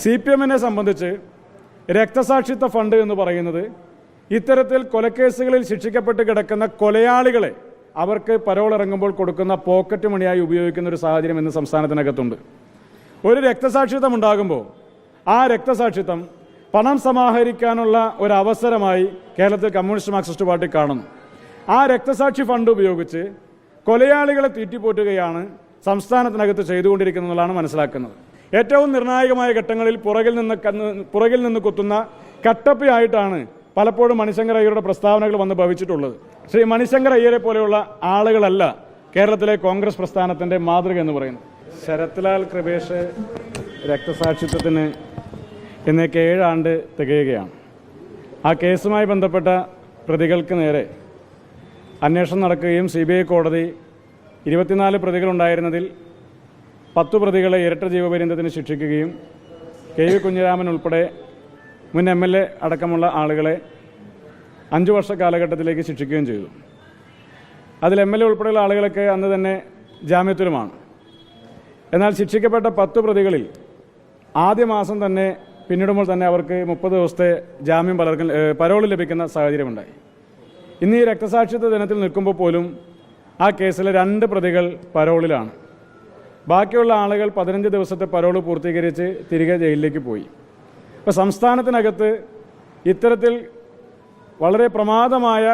CPM-നെ സംബന്ധിച്ച് രക്തസാക്ഷിത്വ ഫണ്ട് എന്ന് പറയുന്നത് ഇത്തരത്തിൽ കൊലക്കേസുകളിൽ ശിക്ഷിക്കപ്പെട്ട് കിടക്കുന്ന കൊലയാളികളെ അവർക്ക് പരോൾ ഇറങ്ങുമ്പോൾ കൊടുക്കുന്ന പോക്കറ്റ് മണിയായി ഉപയോഗിക്കുന്ന ഒരു സാഹചര്യം ഇന്ന് സംസ്ഥാനത്തിനകത്തുണ്ട്. ഒരു രക്തസാക്ഷിത്വം ഉണ്ടാകുമ്പോൾ ആ രക്തസാക്ഷിത്വം പണം സമാഹരിക്കാനുള്ള ഒരു അവസരമായി കേരളത്തിൽ കമ്മ്യൂണിസ്റ്റ് മാർക്സിസ്റ്റ് പാർട്ടി കാണുന്നു. ആ രക്തസാക്ഷി ഫണ്ട് ഉപയോഗിച്ച് കൊലയാളികളെ തീറ്റിപ്പോറ്റുകയാണ് സംസ്ഥാനത്തിനകത്ത് ചെയ്തുകൊണ്ടിരിക്കുന്നതെന്നാണ് മനസ്സിലാക്കുന്നത്. ഏറ്റവും നിർണായകമായ ഘട്ടങ്ങളിൽ പുറകിൽ നിന്ന് കുത്തുന്ന കട്ടപ്പയായിട്ടാണ് പലപ്പോഴും മണിശങ്കർ അയ്യരുടെ പ്രസ്താവനകൾ വന്ന് ഭവിച്ചിട്ടുള്ളത്. ശ്രീ മണിശങ്കർ അയ്യരെ പോലെയുള്ള ആളുകളല്ല കേരളത്തിലെ കോൺഗ്രസ് പ്രസ്ഥാനത്തിൻ്റെ മാതൃക എന്ന് പറയുന്നത്. ശരത്ലാൽ കൃപേഷ് രക്തസാക്ഷിത്വത്തിന് ഇന്നേക്ക് 7 ആണ്ട് തികയുകയാണ്. ആ കേസുമായി ബന്ധപ്പെട്ട പ്രതികൾക്ക് നേരെ അന്വേഷണം നടക്കുകയും CBI കോടതി 24 പ്രതികളുണ്ടായിരുന്നതിൽ 10 പ്രതികളെ ഇരട്ട ജീവപര്യന്തത്തിന് ശിക്ഷിക്കുകയും KV കുഞ്ഞിരാമൻ ഉൾപ്പെടെ മുൻ MLA അടക്കമുള്ള ആളുകളെ 5 വർഷ കാലഘട്ടത്തിലേക്ക് ശിക്ഷിക്കുകയും ചെയ്തു. അതിൽ MLA ഉൾപ്പെടെയുള്ള ആളുകളൊക്കെ അന്ന് തന്നെ ജാമ്യത്തിലുമാണ്. എന്നാൽ ശിക്ഷിക്കപ്പെട്ട 10 പ്രതികളിൽ ആദ്യ മാസം തന്നെ പിന്നിടുമ്പോൾ തന്നെ അവർക്ക് 30 ദിവസത്തെ ജാമ്യം പരോൾ ലഭിക്കുന്ന സാഹചര്യമുണ്ടായി. ഇന്ന് ഈ രക്തസാക്ഷിത്വ ദിനത്തിൽ നിൽക്കുമ്പോൾ പോലും ആ കേസിലെ 2 പ്രതികൾ പരോളിലാണ്. ബാക്കിയുള്ള ആളുകൾ 15 ദിവസത്തെ പരോൾ പൂർത്തീകരിച്ച് തിരികെ ജയിലിലേക്ക് പോയി. ഇപ്പോൾ സംസ്ഥാനത്തിനകത്ത് ഇത്തരത്തിൽ വളരെ പ്രമാദമായ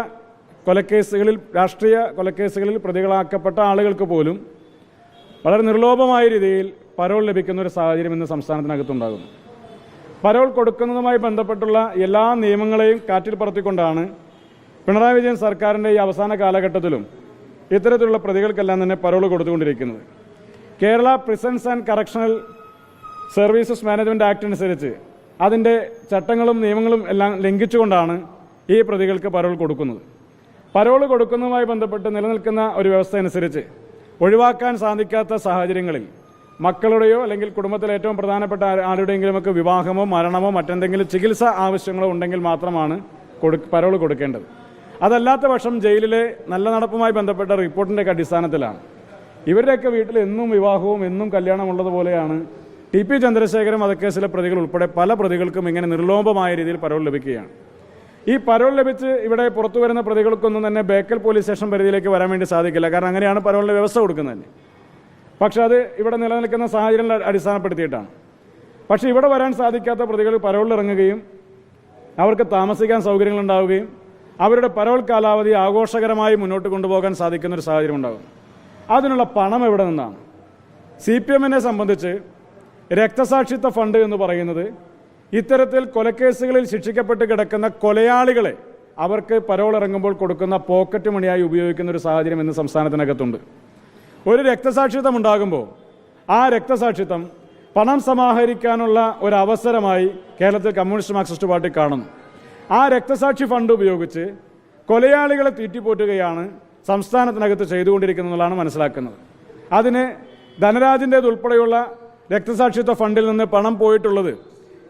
കൊലക്കേസുകളിൽ, രാഷ്ട്രീയ കൊലക്കേസുകളിൽ പ്രതികളാക്കപ്പെട്ട ആളുകൾക്ക് പോലും വളരെ നിർലോഭമായ രീതിയിൽ പരോൾ ലഭിക്കുന്ന ഒരു സാഹചര്യം ഇന്ന് സംസ്ഥാനത്തിനകത്തുണ്ടാകുന്നു. പരോൾ കൊടുക്കുന്നതുമായി ബന്ധപ്പെട്ടുള്ള എല്ലാ നിയമങ്ങളെയും കാറ്റിൽ പറത്തിക്കൊണ്ടാണ് പിണറായി വിജയൻ സർക്കാരിൻ്റെ ഈ അവസാന കാലഘട്ടത്തിലും ഇത്തരത്തിലുള്ള പ്രതികൾക്കെല്ലാം തന്നെ പരോൾ കൊടുത്തുകൊണ്ടിരിക്കുന്നത്. Kerala prisons and correctional services management act അനുസരിച്ച് അതിൻ്റെ ചട്ടങ്ങളും നിയമങ്ങളും എല്ലാം ലംഘിച്ചുകൊണ്ടാണ് ഈ പ്രതികൾക്ക് പരോൾ കൊടുക്കുന്നത്. പരോൾ കൊടുക്കുന്നതുമായി ബന്ധപ്പെട്ട് നിലനിൽക്കുന്ന ഒരു വ്യവസ്ഥ അനുസരിച്ച് ഒഴിവാക്കാൻ സാധിക്കാത്ത സാഹചര്യങ്ങളിൽ മക്കളുടെയോ അല്ലെങ്കിൽ കുടുംബത്തിലെ ഏറ്റവും പ്രധാനപ്പെട്ട ആരുടെയെങ്കിലുമൊക്കെ വിവാഹമോ മരണമോ മറ്റെന്തെങ്കിലും ചികിത്സ ആവശ്യങ്ങളോ ഉണ്ടെങ്കിൽ മാത്രമാണ് പരോൾ കൊടുക്കേണ്ടത്. അതല്ലാത്ത പക്ഷം ജയിലിലെ നല്ല നടപ്പുമായി ബന്ധപ്പെട്ട റിപ്പോർട്ടിൻ്റെ അടിസ്ഥാനത്തിലാണ്. ഇവരുടെയൊക്കെ വീട്ടിൽ എന്നും വിവാഹവും എന്നും കല്യാണമുള്ളതുപോലെയാണ് TP ചന്ദ്രശേഖരൻ വധക്കേസിലെ പ്രതികൾ ഉൾപ്പെടെ പല പ്രതികൾക്കും ഇങ്ങനെ നിർലോഭമായ രീതിയിൽ പരോൾ ലഭിക്കുകയാണ്. ഈ പരോൾ ലഭിച്ച് ഇവിടെ പുറത്തു വരുന്ന പ്രതികൾക്കൊന്നും തന്നെ ബേക്കൽ പോലീസ് സ്റ്റേഷൻ പരിധിയിലേക്ക് വരാൻ വേണ്ടി സാധിക്കില്ല. കാരണം അങ്ങനെയാണ് പരോളിൻ്റെ വ്യവസ്ഥ കൊടുക്കുന്നത്. പക്ഷേ അത് ഇവിടെ നിലനിൽക്കുന്ന സാഹചര്യങ്ങൾ അടിസ്ഥാനപ്പെടുത്തിയിട്ടാണ്. പക്ഷേ ഇവിടെ വരാൻ സാധിക്കാത്ത പ്രതികൾ പരോളിലിറങ്ങുകയും അവർക്ക് താമസിക്കാൻ സൗകര്യങ്ങളുണ്ടാവുകയും അവരുടെ പരോൾ കാലാവധി ആഘോഷകരമായി മുന്നോട്ട് കൊണ്ടുപോകാൻ സാധിക്കുന്നൊരു സാഹചര്യം ഉണ്ടാകും. അതിനുള്ള പണം എവിടെ നിന്നാണ്? CPM-നെ സംബന്ധിച്ച് രക്തസാക്ഷിത്വ ഫണ്ട് എന്ന് പറയുന്നത് ഇത്തരത്തിൽ കൊലക്കേസുകളിൽ ശിക്ഷിക്കപ്പെട്ട് കിടക്കുന്ന കൊലയാളികളെ അവർക്ക് പരോൾ ഇറങ്ങുമ്പോൾ കൊടുക്കുന്ന പോക്കറ്റ് മണിയായി ഉപയോഗിക്കുന്ന ഒരു സാഹചര്യം ഇന്ന് സംസ്ഥാനത്തിനകത്തുണ്ട്. ഒരു രക്തസാക്ഷിത്വം ഉണ്ടാകുമ്പോൾ ആ രക്തസാക്ഷിത്വം പണം സമാഹരിക്കാനുള്ള ഒരു അവസരമായി കേരളത്തിൽ കമ്മ്യൂണിസ്റ്റ് മാർക്സിസ്റ്റ് പാർട്ടി കാണുന്നു. ആ രക്തസാക്ഷി ഫണ്ട് ഉപയോഗിച്ച് കൊലയാളികളെ തീറ്റിപ്പോറ്റുകയാണ് സംസ്ഥാനത്തിനകത്ത് ചെയ്തുകൊണ്ടിരിക്കുന്നതെന്നാണ് മനസ്സിലാക്കുന്നത്. അതിന് ധനരാജിൻ്റേതുൾപ്പെടെയുള്ള രക്തസാക്ഷിത്വ ഫണ്ടിൽ നിന്ന് പണം പോയിട്ടുള്ളത്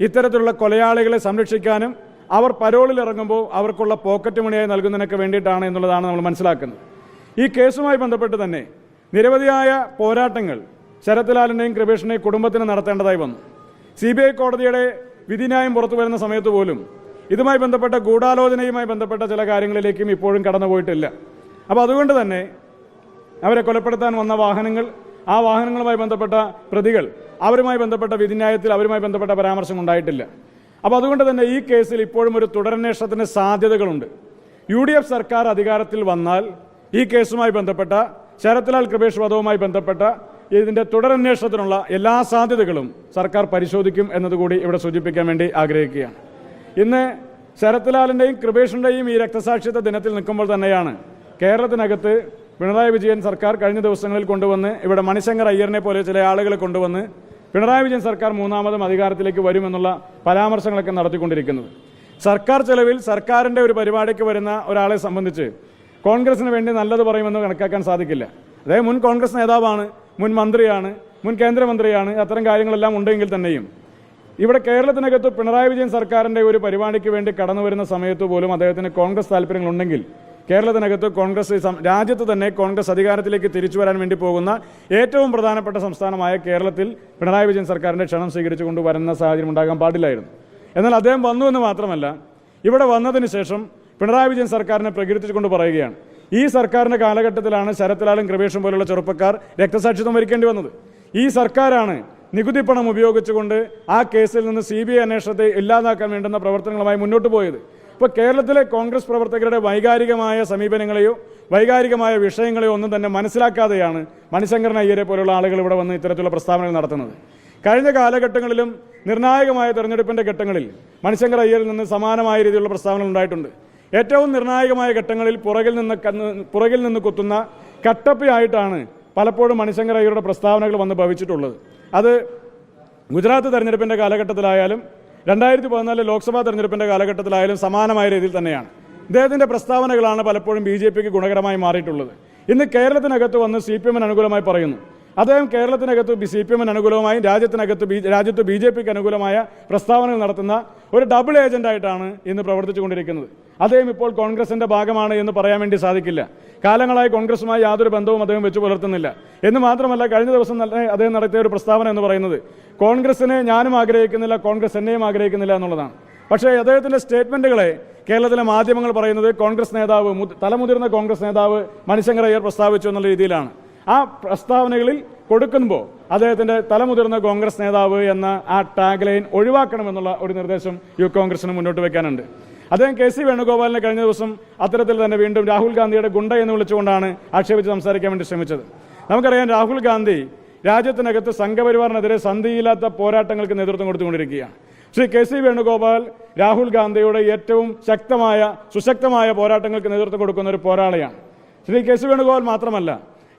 ഇത്തരത്തിലുള്ള കൊലയാളികളെ സംരക്ഷിക്കാനും അവർ പരോളിൽ ഇറങ്ങുമ്പോൾ അവർക്കുള്ള പോക്കറ്റ് മണിയായി നൽകുന്നതിനൊക്കെ വേണ്ടിയിട്ടാണ് എന്നുള്ളതാണ് നമ്മൾ മനസ്സിലാക്കുന്നത്. ഈ കേസുമായി ബന്ധപ്പെട്ട് തന്നെ നിരവധിയായ പോരാട്ടങ്ങൾ ശരത്ലാലിൻ്റെയും കൃപേഷിൻ്റെയും കുടുംബത്തിന് നടത്തേണ്ടതായി വന്നു. CBI കോടതിയുടെ വിധിന്യായം പുറത്തു വരുന്ന സമയത്ത് പോലും ഇതുമായി ബന്ധപ്പെട്ട ഗൂഢാലോചനയുമായി ബന്ധപ്പെട്ട ചില കാര്യങ്ങളിലേക്കും ഇപ്പോഴും കടന്നുപോയിട്ടില്ല. അപ്പോൾ അതുകൊണ്ട് തന്നെ അവരെ കൊലപ്പെടുത്താൻ വന്ന വാഹനങ്ങൾ, ആ വാഹനങ്ങളുമായി ബന്ധപ്പെട്ട പ്രതികൾ, അവരുമായി ബന്ധപ്പെട്ട വിധിന്യായത്തിൽ അവരുമായി ബന്ധപ്പെട്ട പരാമർശം ഉണ്ടായിട്ടില്ല. അപ്പോൾ അതുകൊണ്ട് തന്നെ ഈ കേസിൽ ഇപ്പോഴും ഒരു തുടരന്വേഷണത്തിന് സാധ്യതകളുണ്ട്. UDF സർക്കാർ അധികാരത്തിൽ വന്നാൽ ഈ കേസുമായി ബന്ധപ്പെട്ട ശരത്ലാൽ കൃപേഷ് വധവുമായി ബന്ധപ്പെട്ട ഇതിൻ്റെ തുടരന്വേഷണത്തിനുള്ള എല്ലാ സാധ്യതകളും സർക്കാർ പരിശോധിക്കും എന്നതുകൂടി ഇവിടെ സൂചിപ്പിക്കാൻ വേണ്ടി ആഗ്രഹിക്കുകയാണ്. ഇന്ന് ശരത്ലാലിൻ്റെയും കൃപേഷിൻ്റെയും ഈ രക്തസാക്ഷിത്വ ദിനത്തിൽ നിൽക്കുമ്പോൾ തന്നെയാണ് കേരളത്തിനകത്ത് പിണറായി വിജയൻ സർക്കാർ കഴിഞ്ഞ ദിവസങ്ങളിൽ കൊണ്ടുവന്ന് ഇവിടെ മണിശങ്കർ അയ്യറിനെ പോലെ ചില ആളുകളെ കൊണ്ടുവന്ന് പിണറായി വിജയൻ സർക്കാർ 3ാമതും അധികാരത്തിലേക്ക് വരുമെന്നുള്ള പരാമർശങ്ങളൊക്കെ നടത്തിക്കൊണ്ടിരിക്കുന്നത്. സർക്കാർ ചെലവിൽ സർക്കാരിൻ്റെ ഒരു പരിപാടിക്ക് വരുന്ന ഒരാളെ സംബന്ധിച്ച് കോൺഗ്രസിന് വേണ്ടി നല്ലത് പറയുമെന്ന് കണക്കാക്കാൻ സാധിക്കില്ല. അദ്ദേഹം മുൻ കോൺഗ്രസ് നേതാവാണ്, മുൻ മന്ത്രിയാണ്, മുൻ കേന്ദ്രമന്ത്രിയാണ്. അത്തരം കാര്യങ്ങളെല്ലാം ഉണ്ടെങ്കിൽ തന്നെയും ഇവിടെ കേരളത്തിനകത്ത് പിണറായി വിജയൻ സർക്കാരിൻ്റെ ഒരു പരിപാടിക്ക് വേണ്ടി കടന്നു വരുന്ന സമയത്ത് പോലും അദ്ദേഹത്തിന് കോൺഗ്രസ് താല്പര്യങ്ങളുണ്ടെങ്കിൽ കേരളത്തിനകത്ത് കോൺഗ്രസ് രാജ്യത്ത് തന്നെ കോൺഗ്രസ് അധികാരത്തിലേക്ക് തിരിച്ചു വരാൻ വേണ്ടി പോകുന്ന ഏറ്റവും പ്രധാനപ്പെട്ട സംസ്ഥാനമായ കേരളത്തിൽ പിണറായി വിജയൻ സർക്കാരിൻ്റെ ക്ഷണം സ്വീകരിച്ചുകൊണ്ട് വരുന്ന സാഹചര്യം ഉണ്ടാകാൻ പാടില്ലായിരുന്നു. എന്നാൽ അദ്ദേഹം വന്നു എന്ന് മാത്രമല്ല, ഇവിടെ വന്നതിന് ശേഷം പിണറായി വിജയൻ സർക്കാരിനെ പ്രകീർത്തിച്ചുകൊണ്ട് പറയുകയാണ്, ഈ സർക്കാരിൻ്റെ കാലഘട്ടത്തിലാണ് ശരത് ലാലും കൃപേഷും പോലുള്ള ചെറുപ്പക്കാർ രക്തസാക്ഷിത്വം വരിക്കേണ്ടി വന്നത്. ഈ സർക്കാരാണ് നികുതി പണം ഉപയോഗിച്ചുകൊണ്ട് ആ കേസിൽ നിന്ന് CBI അന്വേഷണത്തെ ഇല്ലാതാക്കാൻ വേണ്ടുന്ന പ്രവർത്തനങ്ങളുമായി മുന്നോട്ട് പോയത്. ഇപ്പോൾ കേരളത്തിലെ കോൺഗ്രസ് പ്രവർത്തകരുടെ വൈകാരികമായ സമീപനങ്ങളെയോ വൈകാരികമായ വിഷയങ്ങളെയോ ഒന്നും തന്നെ മനസ്സിലാക്കാതെയാണ് മണിശങ്കരൻ അയ്യരെ പോലുള്ള ആളുകൾ ഇവിടെ വന്ന് ഇത്തരത്തിലുള്ള പ്രസ്താവനകൾ നടത്തുന്നത്. കഴിഞ്ഞ കാലഘട്ടങ്ങളിലും നിർണായകമായ തെരഞ്ഞെടുപ്പിൻ്റെ ഘട്ടങ്ങളിൽ മണിശങ്കർ അയ്യരിൽ നിന്ന് സമാനമായ രീതിയിലുള്ള പ്രസ്താവനകൾ ഉണ്ടായിട്ടുണ്ട്. ഏറ്റവും നിർണായകമായ ഘട്ടങ്ങളിൽ പുറകിൽ നിന്ന് കുത്തുന്ന കട്ടപ്പയായിട്ടാണ് പലപ്പോഴും മണിശങ്കർ അയ്യരുടെ പ്രസ്താവനകൾ വന്ന് ഭവിച്ചിട്ടുള്ളത്. അത് ഗുജറാത്ത് തെരഞ്ഞെടുപ്പിൻ്റെ കാലഘട്ടത്തിലായാലും 2014 ലോക്സഭാ തെരഞ്ഞെടുപ്പിൻ്റെ കാലഘട്ടത്തിലായാലും സമാനമായ രീതിയിൽ തന്നെയാണ്. ഇദ്ദേഹത്തിൻ്റെ പ്രസ്താവനകളാണ് പലപ്പോഴും BJPക്ക് ഗുണകരമായി മാറിയിട്ടുള്ളത്. ഇന്ന് കേരളത്തിനകത്ത് വന്ന് CPM-ന് അനുകൂലമായി പറയുന്നു. അദ്ദേഹം കേരളത്തിനകത്ത് CPM-ന് അനുകൂലമായി രാജ്യത്ത് BJPക്ക് അനുകൂലമായ പ്രസ്താവനകൾ നടത്തുന്ന ഒരു ഡബിൾ ഏജന്റായിട്ടാണ് ഇന്ന് പ്രവർത്തിച്ചുകൊണ്ടിരിക്കുന്നത്. അദ്ദേഹം ഇപ്പോൾ കോൺഗ്രസിന്റെ ഭാഗമാണ് എന്ന് പറയാൻ വേണ്ടി സാധിക്കില്ല. കാലങ്ങളായി കോൺഗ്രസുമായി യാതൊരു ബന്ധവും അദ്ദേഹം വെച്ചു പുലർത്തുന്നില്ല എന്ന് മാത്രമല്ല, കഴിഞ്ഞ ദിവസം അദ്ദേഹം നടത്തിയ ഒരു പ്രസ്താവന എന്ന് പറയുന്നത് കോൺഗ്രസിനെ ഞാനും ആഗ്രഹിക്കുന്നില്ല, കോൺഗ്രസ് എന്നെയും ആഗ്രഹിക്കുന്നില്ല എന്നുള്ളതാണ്. പക്ഷേ അദ്ദേഹത്തിൻ്റെ സ്റ്റേറ്റ്മെൻറ്റുകളെ കേരളത്തിലെ മാധ്യമങ്ങൾ പറയുന്നത് കോൺഗ്രസ് നേതാവ്, തലമുതിർന്ന കോൺഗ്രസ് നേതാവ് മണിശങ്കർ അയ്യർ പ്രസ്താവിച്ചു എന്നുള്ള രീതിയിലാണ്. ആ പ്രസ്താവനകളിൽ കൊടുക്കുമ്പോൾ അദ്ദേഹത്തിൻ്റെ തലമുതിർന്ന കോൺഗ്രസ് നേതാവ് എന്ന ആ ടാഗ് ലൈൻ ഒഴിവാക്കണമെന്നുള്ള ഒരു നിർദ്ദേശം യൂത്ത് കോൺഗ്രസിന് മുന്നോട്ട് വയ്ക്കാനുണ്ട്. അദ്ദേഹം KC വേണുഗോപാലിനെ കഴിഞ്ഞ ദിവസം അത്തരത്തിൽ തന്നെ വീണ്ടും രാഹുൽ ഗാന്ധിയുടെ ഗുണ്ട എന്ന് വിളിച്ചുകൊണ്ടാണ് ആക്ഷേപിച്ച് സംസാരിക്കാൻ വേണ്ടി ശ്രമിച്ചത്. നമുക്കറിയാം, രാഹുൽ ഗാന്ധി രാജ്യത്തിനകത്ത് സംഘപരിവാറിനെതിരെ സന്ധിയില്ലാത്ത പോരാട്ടങ്ങൾക്ക് നേതൃത്വം കൊടുത്തുകൊണ്ടിരിക്കുകയാണ്. ശ്രീ KC വേണുഗോപാൽ രാഹുൽ ഗാന്ധിയുടെ ഏറ്റവും സുശക്തമായ പോരാട്ടങ്ങൾക്ക് നേതൃത്വം കൊടുക്കുന്ന ഒരു പോരാളിയാണ്. ശ്രീ KC വേണുഗോപാൽ മാത്രമല്ല,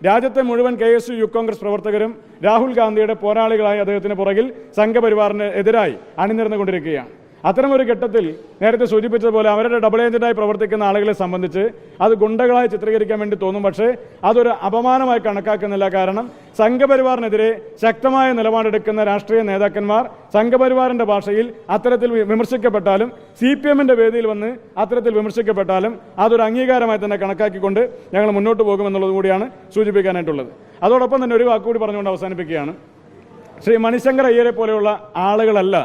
രാജ്യത്തെ മുഴുവൻ KSU യൂത്ത് കോൺഗ്രസ് പ്രവർത്തകരും രാഹുൽ ഗാന്ധിയുടെ പോരാളികളായി അദ്ദേഹത്തിന് പുറകിൽ സംഘപരിവാറിന് എതിരായി അണിനിരന്നുകൊണ്ടിരിക്കുകയാണ്. അത്തരമൊരു ഘട്ടത്തിൽ നേരത്തെ സൂചിപ്പിച്ചതുപോലെ അവരുടെ ഡബിൾ ഏജന്റായി പ്രവർത്തിക്കുന്ന ആളുകളെ സംബന്ധിച്ച് അത് ഗുണ്ടകളായി ചിത്രീകരിക്കാൻ വേണ്ടി തോന്നും. പക്ഷേ അതൊരു അപമാനമായി കണക്കാക്കുന്നില്ല. കാരണം സംഘപരിവാറിനെതിരെ ശക്തമായ നിലപാടെടുക്കുന്ന രാഷ്ട്രീയ നേതാക്കന്മാർ സംഘപരിവാറിന്റെ ഭാഷയിൽ അത്തരത്തിൽ വിമർശിക്കപ്പെട്ടാലും CPM-ന്റെ വേദിയിൽ വന്ന് അത്തരത്തിൽ വിമർശിക്കപ്പെട്ടാലും അതൊരു അംഗീകാരമായി തന്നെ കണക്കാക്കിക്കൊണ്ട് ഞങ്ങൾ മുന്നോട്ട് പോകുമെന്നുള്ളത് കൂടിയാണ് സൂചിപ്പിക്കാനായിട്ടുള്ളത്. അതോടൊപ്പം തന്നെ ഒരു വാക്കുകൂടി പറഞ്ഞുകൊണ്ട് അവസാനിപ്പിക്കുകയാണ്. ശ്രീ മണിശങ്കർ അയ്യരെ പോലെയുള്ള ആളുകളല്ല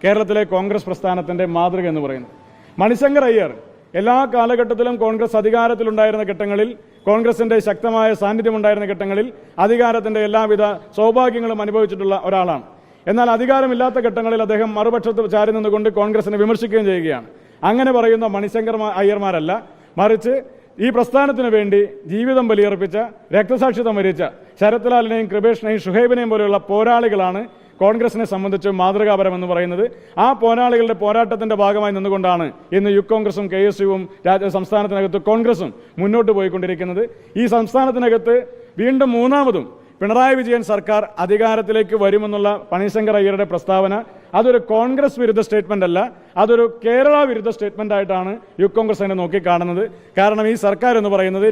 കേരളത്തിലെ കോൺഗ്രസ് പ്രസ്ഥാനത്തിൻ്റെ മാതൃക എന്ന് പറയുന്നത്. മണിശങ്കർ അയ്യർ എല്ലാ കാലഘട്ടത്തിലും കോൺഗ്രസ് അധികാരത്തിലുണ്ടായിരുന്ന ഘട്ടങ്ങളിൽ, കോൺഗ്രസിൻ്റെ ശക്തമായ സാന്നിധ്യമുണ്ടായിരുന്ന ഘട്ടങ്ങളിൽ അധികാരത്തിൻ്റെ എല്ലാവിധ സൗഭാഗ്യങ്ങളും അനുഭവിച്ചിട്ടുള്ള ഒരാളാണ്. എന്നാൽ അധികാരമില്ലാത്ത ഘട്ടങ്ങളിൽ അദ്ദേഹം മറുപക്ഷത്ത് ചാരി നിന്നുകൊണ്ട് കോൺഗ്രസിനെ വിമർശിക്കുകയും ചെയ്യുകയാണ്. അങ്ങനെ പറയുന്ന മണിശങ്കർ അയ്യർമാരല്ല, മറിച്ച് ഈ പ്രസ്ഥാനത്തിന് വേണ്ടി ജീവിതം ബലിയർപ്പിച്ച, രക്തസാക്ഷിത്വം വരിച്ച ശരത് ലാലിനെയും കൃപേഷിനെയും ഷുഹൈബിനെയും പോലെയുള്ള പോരാളികളാണ് കോൺഗ്രസിനെ സംബന്ധിച്ച് മാതൃകാപരമെന്ന് പറയുന്നത്. ആ പോരാളികളുടെ പോരാട്ടത്തിന്റെ ഭാഗമായി നിന്നുകൊണ്ടാണ് ഇന്ന് യൂത്ത് കോൺഗ്രസും KSUവും സംസ്ഥാനത്തിനകത്ത് കോൺഗ്രസും മുന്നോട്ട് പോയിക്കൊണ്ടിരിക്കുന്നത്. ഈ സംസ്ഥാനത്തിനകത്ത് വീണ്ടും മൂന്നാമതും പിണറായി വിജയൻ സർക്കാർ അധികാരത്തിലേക്ക് വരുമെന്നുള്ള മണിശങ്കർ അയ്യരുടെ പ്രസ്താവന അതൊരു കോൺഗ്രസ് വിരുദ്ധ സ്റ്റേറ്റ്മെന്റ് അല്ല, അതൊരു കേരള വിരുദ്ധ സ്റ്റേറ്റ്മെന്റ് ആയിട്ടാണ് യൂത്ത് കോൺഗ്രസ് അതിനെ നോക്കിക്കാണുന്നത്. കാരണം ഈ സർക്കാർ എന്ന് പറയുന്നത്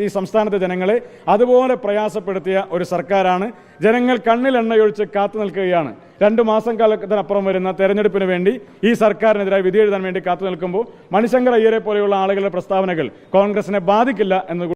ഈ സംസ്ഥാനത്തെ ജനങ്ങളെ അതുപോലെ പ്രയാസപ്പെടുത്തിയ ഒരു സർക്കാരാണ്. ജനങ്ങൾ കണ്ണിൽ എണ്ണയൊഴിച്ച് കാത്തു നിൽക്കുകയാണ്. 2 മാസം കാലത്തിനപ്പുറം വരുന്ന തെരഞ്ഞെടുപ്പിന് വേണ്ടി ഈ സർക്കാരിനെതിരായി വിധി എഴുതാൻ വേണ്ടി കാത്തു നിൽക്കുമ്പോൾ മണിശങ്കർ അയ്യരെ പോലെയുള്ള ആളുകളുടെ പ്രസ്താവനകൾ കോൺഗ്രസിനെ ബാധിക്കില്ല എന്ന്